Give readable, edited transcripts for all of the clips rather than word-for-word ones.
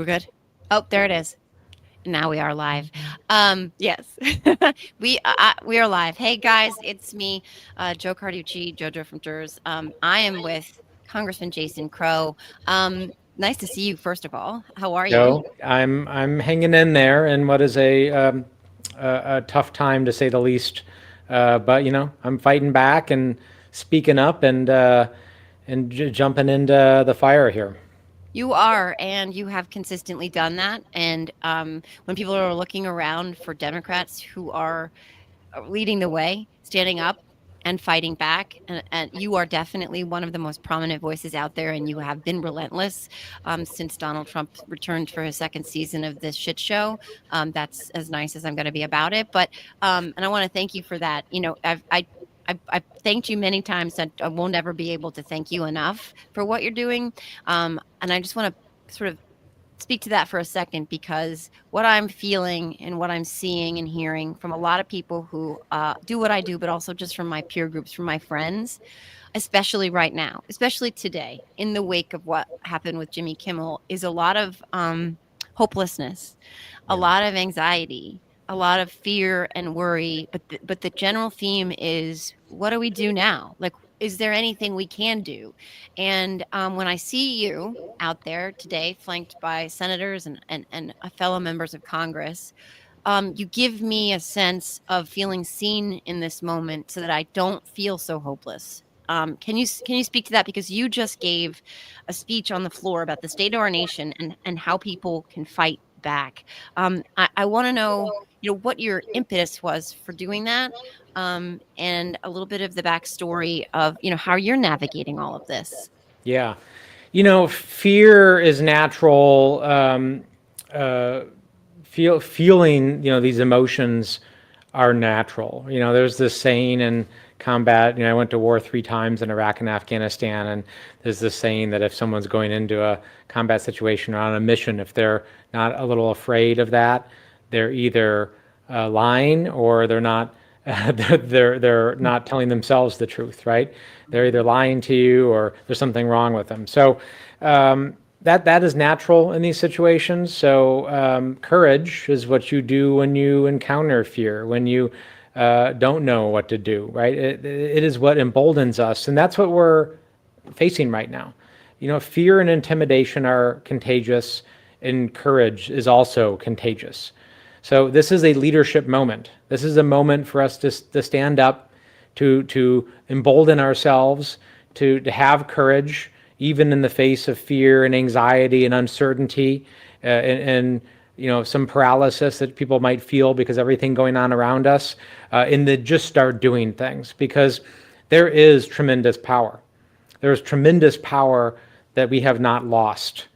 We're good. Oh, there it is. Now we are live. Yes, we are live. Hey guys, it's me, Joe Carducci, JoJo from Jers. I am with Congressman Jason Crow. Nice to see you. First of all, how are you? No, I'm hanging in there in what is a tough time to say the least. But I'm fighting back and speaking up and jumping into the fire here. You are, and you have consistently done that. And when people are looking around for Democrats who are leading the way, standing up and fighting back. And you are definitely one of the most prominent voices out there, and you have been relentless since Donald Trump returned for his second season of this shit show. That's as nice as I'm going to be about it. But and I want to thank you for that. I've thanked you many times, and I won't ever be able to thank you enough for what you're doing. And I just want to sort of speak to that for a second, because what I'm feeling and what I'm seeing and hearing from a lot of people who do what I do, but also just from my peer groups, from my friends, especially right now, especially today, in the wake of what happened with Jimmy Kimmel, is a lot of hopelessness, a Yeah. lot of anxiety, a lot of fear and worry. But the general theme is, what do we do now? Like, is there anything we can do? And when I see you out there today, flanked by senators and fellow members of Congress, you give me a sense of feeling seen in this moment, so that I don't feel so hopeless. Can you speak to that, because you just gave a speech on the floor about the state of our nation and how people can fight back. I want to know, what your impetus was for doing that, and a little bit of the backstory of how you're navigating all of this. Yeah. Fear is natural. Uh, feeling these emotions are natural. There's this saying in combat. I went to war 3 times in Iraq and Afghanistan, and there's this saying that if someone's going into a combat situation or on a mission, if they're not a little afraid of that, they're either lying, or they're not. They're not telling themselves the truth, right? They're either lying to you, or there's something wrong with them. So that is natural in these situations. So courage is what you do when you encounter fear, when you don't know what to do, right? It is what emboldens us, and that's what we're facing right now. Fear and intimidation are contagious, and courage is also contagious. So this is a leadership moment. This is a moment for us to stand up, to embolden ourselves, to have courage, even in the face of fear and anxiety and uncertainty, and some paralysis that people might feel because everything going on around us, and to just start doing things, because there is tremendous power. There's tremendous power that we have not lost,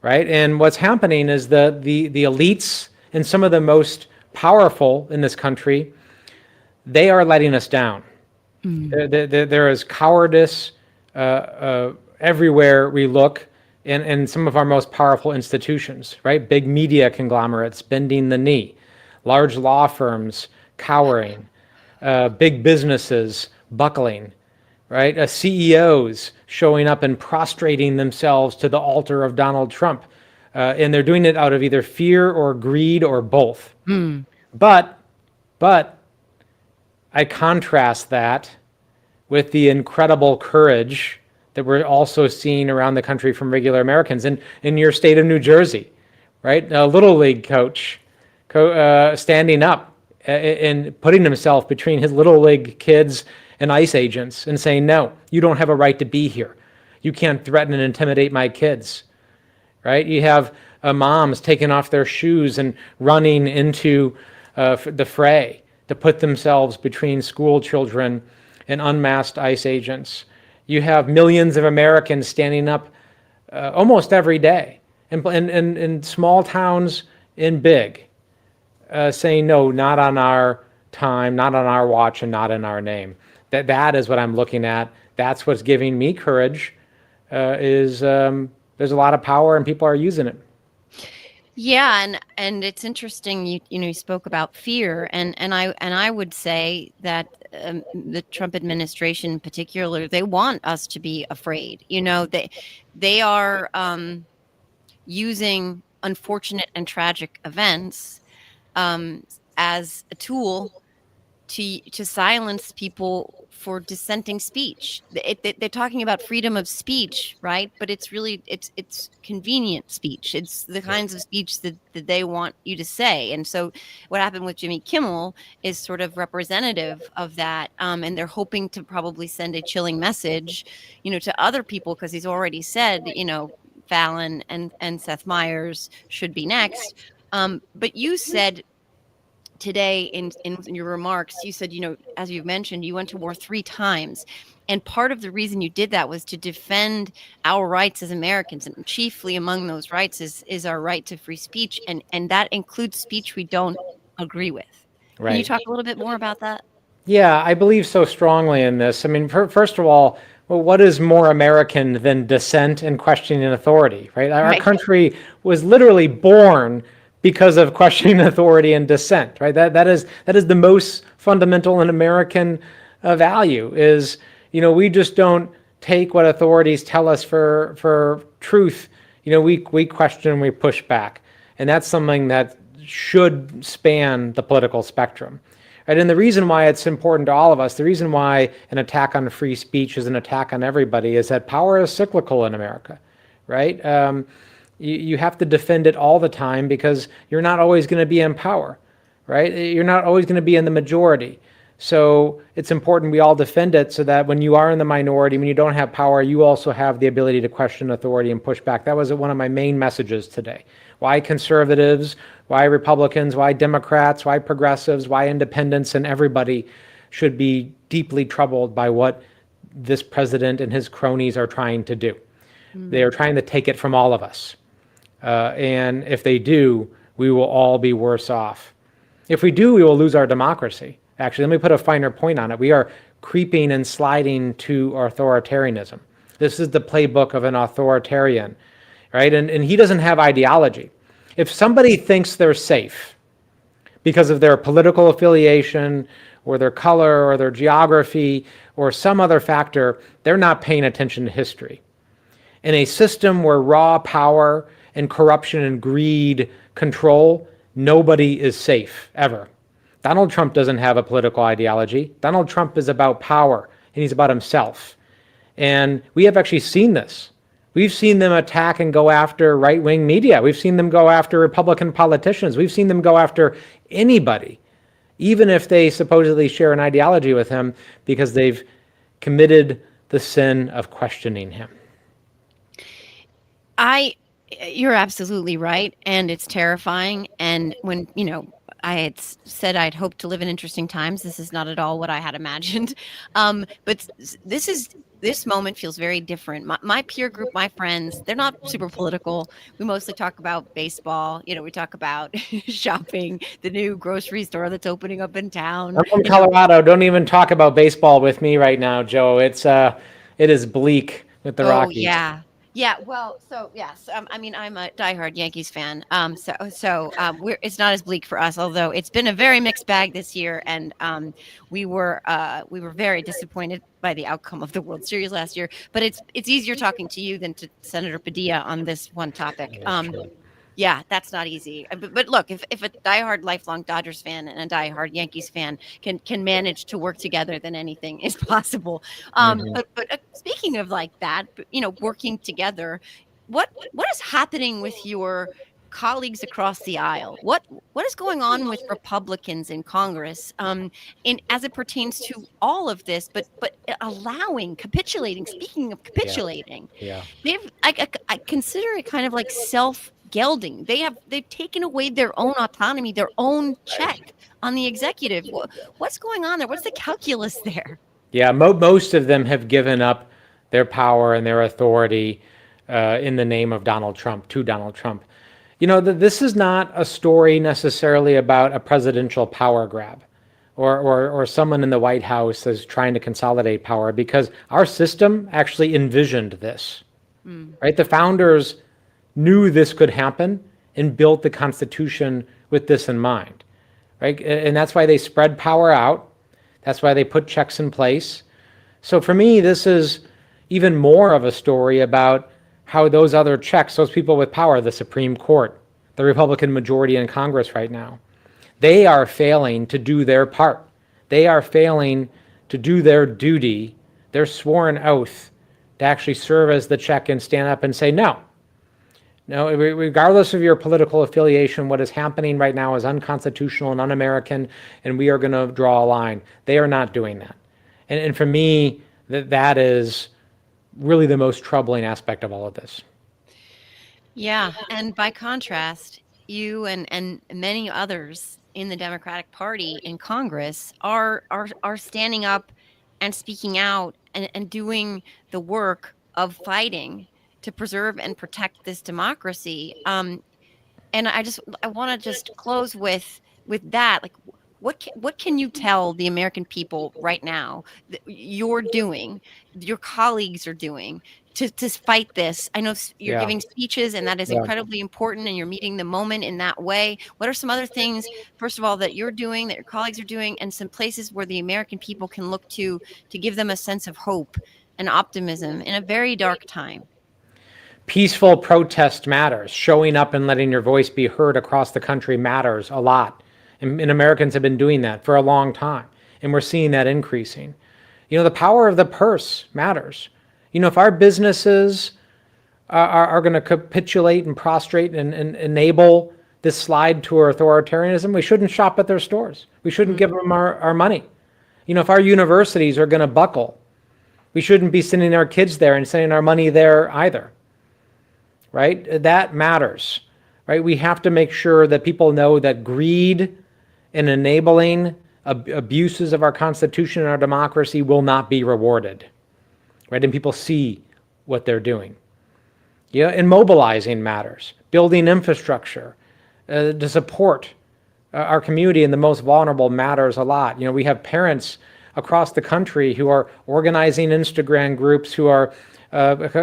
right? And what's happening is the elites and some of the most powerful in this country, they are letting us down. There is cowardice everywhere we look, in some of our most powerful institutions, right? Big media conglomerates bending the knee, large law firms cowering, big businesses buckling, right? CEOs showing up and prostrating themselves to the altar of Donald Trump. And they're doing it out of either fear or greed or both. But I contrast that with the incredible courage that we're also seeing around the country from regular Americans. In your state of New Jersey, right? A little league coach standing up and putting himself between his little league kids and ICE agents and saying, no, you don't have a right to be here. You can't threaten and intimidate my kids. Right? You have moms taking off their shoes and running into the fray to put themselves between school children and unmasked ICE agents. You have millions of Americans standing up almost every day in small towns and big, saying, no, not on our time, not on our watch, and not in our name. That is what I'm looking at. That's what's giving me courage, there's a lot of power and people are using it. Yeah, and it's interesting. You spoke about fear, and I would say that the Trump administration, in particular, they want us to be afraid. They are using unfortunate and tragic events um, as a tool to silence people for dissenting speech. They're talking about freedom of speech, right? But it's really it's convenient speech. It's the kinds of speech that they want you to say. And so, what happened with Jimmy Kimmel is sort of representative of that. And they're hoping to probably send a chilling message, to other people because he's already said, Fallon and Seth Meyers should be next. But you said today in your remarks, you said, as you've mentioned, you went to war 3 times. And part of the reason you did that was to defend our rights as Americans. And chiefly among those rights is our right to free speech. And that includes speech we don't agree with. Can you Right. talk a little bit more about that? Yeah, I believe so strongly in this. I mean, first of all, well, what is more American than dissent and questioning authority, right? Our Right. country was literally born because of questioning authority and dissent, right? That is the most fundamental and American value. Is we just don't take what authorities tell us for truth. We question, we push back, and that's something that should span the political spectrum. Right? And the reason why it's important to all of us, the reason why an attack on free speech is an attack on everybody, is that power is cyclical in America, right? You have to defend it all the time because you're not always going to be in power, right? You're not always going to be in the majority. So it's important we all defend it so that when you are in the minority, when you don't have power, you also have the ability to question authority and push back. That was one of my main messages today. Why conservatives, why Republicans, why Democrats, why progressives, why independents, and everybody should be deeply troubled by what this president and his cronies are trying to do. They are trying to take it from all of us. And if they do, we will all be worse off. If we do, we will lose our democracy. Actually, let me put a finer point on it. We are creeping and sliding to authoritarianism. This is the playbook of an authoritarian, right? And he doesn't have ideology. If somebody thinks they're safe because of their political affiliation or their color or their geography or some other factor, they're not paying attention to history. In a system where raw power and corruption and greed control, nobody is safe, ever. Donald Trump doesn't have a political ideology. Donald Trump is about power, and he's about himself. And we have actually seen this. We've seen them attack and go after right-wing media. We've seen them go after Republican politicians. We've seen them go after anybody, even if they supposedly share an ideology with him, because they've committed the sin of questioning him. You're absolutely right, and it's terrifying. And when I had said I'd hoped to live in interesting times, this is not at all what I had imagined. But this moment feels very different. My peer group, my friends, they're not super political. We mostly talk about baseball. We talk about shopping, the new grocery store that's opening up in town. I'm from Colorado. Don't even talk about baseball with me right now, Joe. It is bleak with the Oh Rockies. yeah. Yeah, well, so yes, I mean, I'm a diehard Yankees fan. It's not as bleak for us, although it's been a very mixed bag this year, and we were very disappointed by the outcome of the World Series last year. But it's easier talking to you than to Senator Padilla on this one topic. That's true. Yeah, that's not easy. But look, if a diehard lifelong Dodgers fan and a diehard Yankees fan can manage to work together, then anything is possible. But speaking of like that, working together, what is happening with your colleagues across the aisle? What is going on with Republicans in Congress, in as it pertains to all of this, but capitulating. Speaking of capitulating, Yeah. I consider it kind of like self-gelding. They've taken away their own autonomy, their own check on the executive. What's going on there? What's the calculus there? Yeah, most of them have given up their power and their authority in the name of Donald Trump, to Donald Trump. This is not a story necessarily about a presidential power grab or someone in the White House is trying to consolidate power, because our system actually envisioned this, right? The founders knew this could happen and built the Constitution with this in mind, right? And that's why they spread power out. That's why they put checks in place. So for me, this is even more of a story about how those other checks, those people with power, the Supreme Court, the Republican majority in Congress right now. They are failing to do their part. They are failing to do their duty, their sworn oath, to actually serve as the check and stand up and say, no, no, regardless of your political affiliation, what is happening right now is unconstitutional and un-American, and we are going to draw a line. They are not doing that. And for me, that is really the most troubling aspect of all of this. Yeah, and by contrast, you and many others in the Democratic Party in Congress are standing up and speaking out and doing the work of fighting to preserve and protect this democracy. And I want to just close with that. Like, what can you tell the American people right now that you're doing, your colleagues are doing to fight this? I know you're Yeah, giving speeches, and that is yeah. incredibly important, and you're meeting the moment in that way. What are some other things, first of all, that you're doing, that your colleagues are doing, and some places where the American people can look to give them a sense of hope and optimism in a very dark time? Peaceful protest matters. Showing up and letting your voice be heard across the country matters a lot. And Americans have been doing that for a long time. And we're seeing that increasing. The power of the purse matters. If our businesses are going to capitulate and prostrate and enable this slide to authoritarianism, we shouldn't shop at their stores. We shouldn't give them our money. If our universities are going to buckle, we shouldn't be sending our kids there and sending our money there either. Right? That matters. Right? We have to make sure that people know that greed and enabling abuses of our Constitution and our democracy will not be rewarded. Right? And people see what they're doing. Yeah, and mobilizing matters. Building infrastructure to support our community and the most vulnerable matters a lot. We have parents across the country who are organizing Instagram groups, who are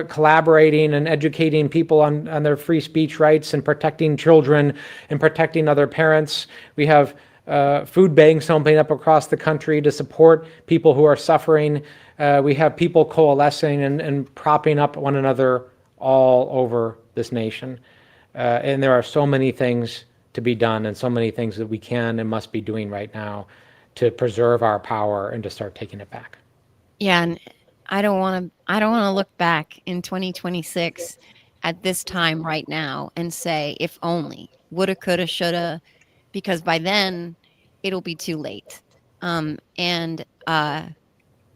collaborating and educating people on their free speech rights and protecting children and protecting other parents. We have food banks opening up across the country to support people who are suffering. We have people coalescing and propping up one another all over this nation. And there are so many things to be done and so many things that we can and must be doing right now to preserve our power and to start taking it back. Yeah, and I don't want to look back in 2026 at this time right now and say if only, woulda, coulda, shoulda, because by then it'll be too late. And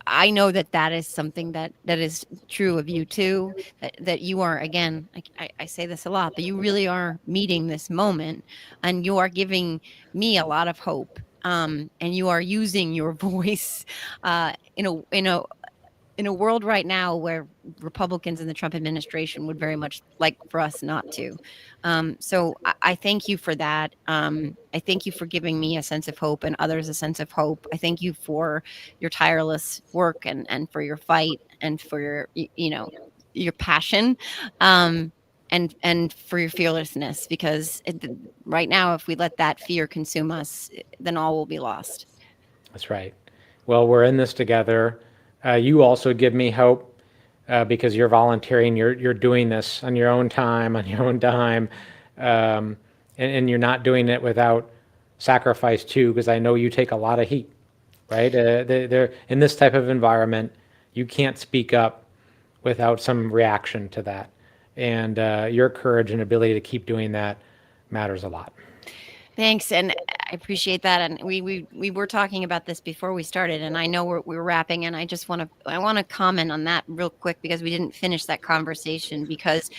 I know that that is something that is true of you too. That you are, again, I say this a lot, but you really are meeting this moment, and you are giving me a lot of hope. And you are using your voice in a world right now where Republicans in the Trump administration would very much like for us not to. So I thank you for that. I thank you for giving me a sense of hope and others a sense of hope. I thank you for your tireless work and for your fight and for your passion. And for your fearlessness, because right now, if we let that fear consume us, then all will be lost. That's right. Well, we're in this together. You also give me hope because you're volunteering. You're doing this on your own time, on your own dime, and you're not doing it without sacrifice too. Because I know you take a lot of heat, right? They're in this type of environment. You can't speak up without some reaction to that, and your courage and ability to keep doing that matters a lot. Thanks, and I appreciate that. And we were talking about this before we started, and I know we're wrapping. And I want to comment on that real quick because we didn't finish that conversation because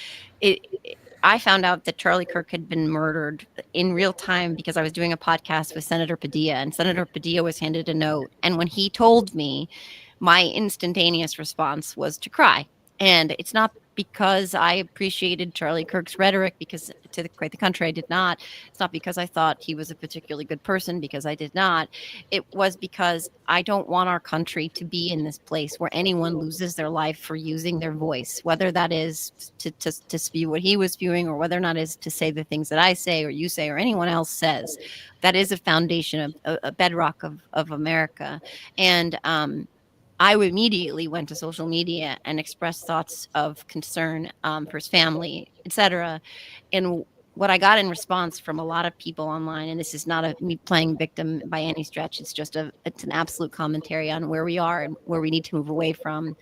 I found out that Charlie Kirk had been murdered in real time because I was doing a podcast with Senator Padilla, and Senator Padilla was handed a note, and when he told me, my instantaneous response was to cry. And it's not because I appreciated Charlie Kirk's rhetoric, because quite the contrary, I did not. It's not because I thought he was a particularly good person, because I did not. It was because I don't want our country to be in this place where anyone loses their life for using their voice, whether that is to spew what he was spewing, or whether or not is to say the things that I say or you say or anyone else says. That is a foundation, of a bedrock of America. And I immediately went to social media and expressed thoughts of concern for his family, etc. And what I got in response from a lot of people online, and this is not a me playing victim by any stretch. It's an absolute commentary on where we are and where we need to move away from.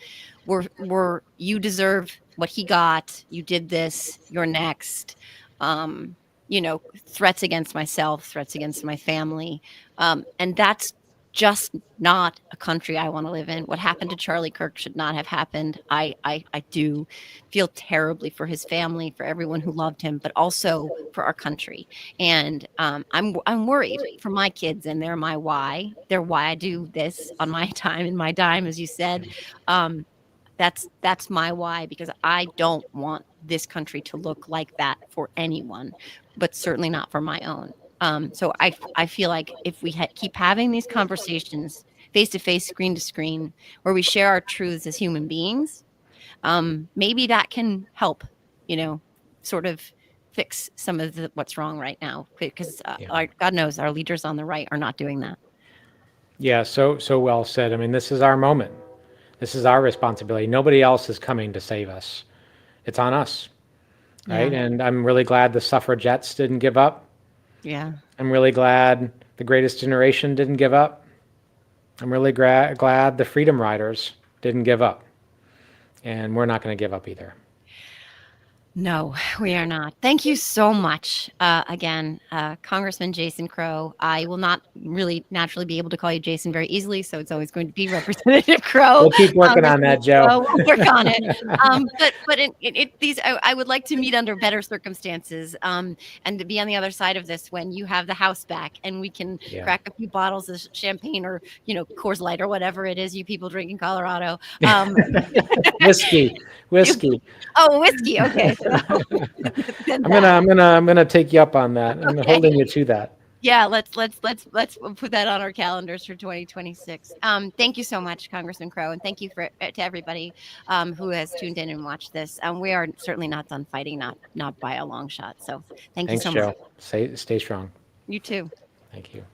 We're you deserve what he got. You did this. You're next. Um, threats against myself, threats against my family, and that's just not a country I want to live in. What happened to Charlie Kirk should not have happened. I do feel terribly for his family, for everyone who loved him, but also for our country. And I'm worried for my kids, and they're my why. They're why I do this on my time and my dime, as you said. Um, that's my why, because I don't want this country to look like that for anyone, but certainly not for my own. So I feel like if we keep having these conversations face to face, screen to screen, where we share our truths as human beings, maybe that can help, you know, sort of fix some of what's wrong right now. Because Yeah. God knows our leaders on the right are not doing that. Yeah, so well said. I mean, this is our moment. This is our responsibility. Nobody else is coming to save us. It's on us, right? Yeah, And I'm really glad the suffragettes didn't give up. yeah. I'm really glad the greatest generation didn't give up. I'm really glad the freedom riders didn't give up. And we're not going to give up either. No, we are not. Thank you so much. Again, Congressman Jason Crow. I will not really naturally be able to call you Jason very easily, so it's always going to be Representative Crow. We'll keep working on Congressman that, Joe. Crow, we'll work on it. But these, I would like to meet under better circumstances, and to be on the other side of this when you have the House back, and we can Yeah. crack a few bottles of champagne or Coors Light or whatever it is you people drink in Colorado. Whiskey, whiskey. Oh, whiskey. Okay. Then I'm gonna take you up on that. I'm okay. holding you to that. Yeah, let's put that on our calendars for 2026. Thank you so much, Congressman Crow, and thank you to everybody who has tuned in and watched this. We are certainly not done fighting, not by a long shot. So thank you Thanks, so much. Joe. Stay strong. You too. Thank you.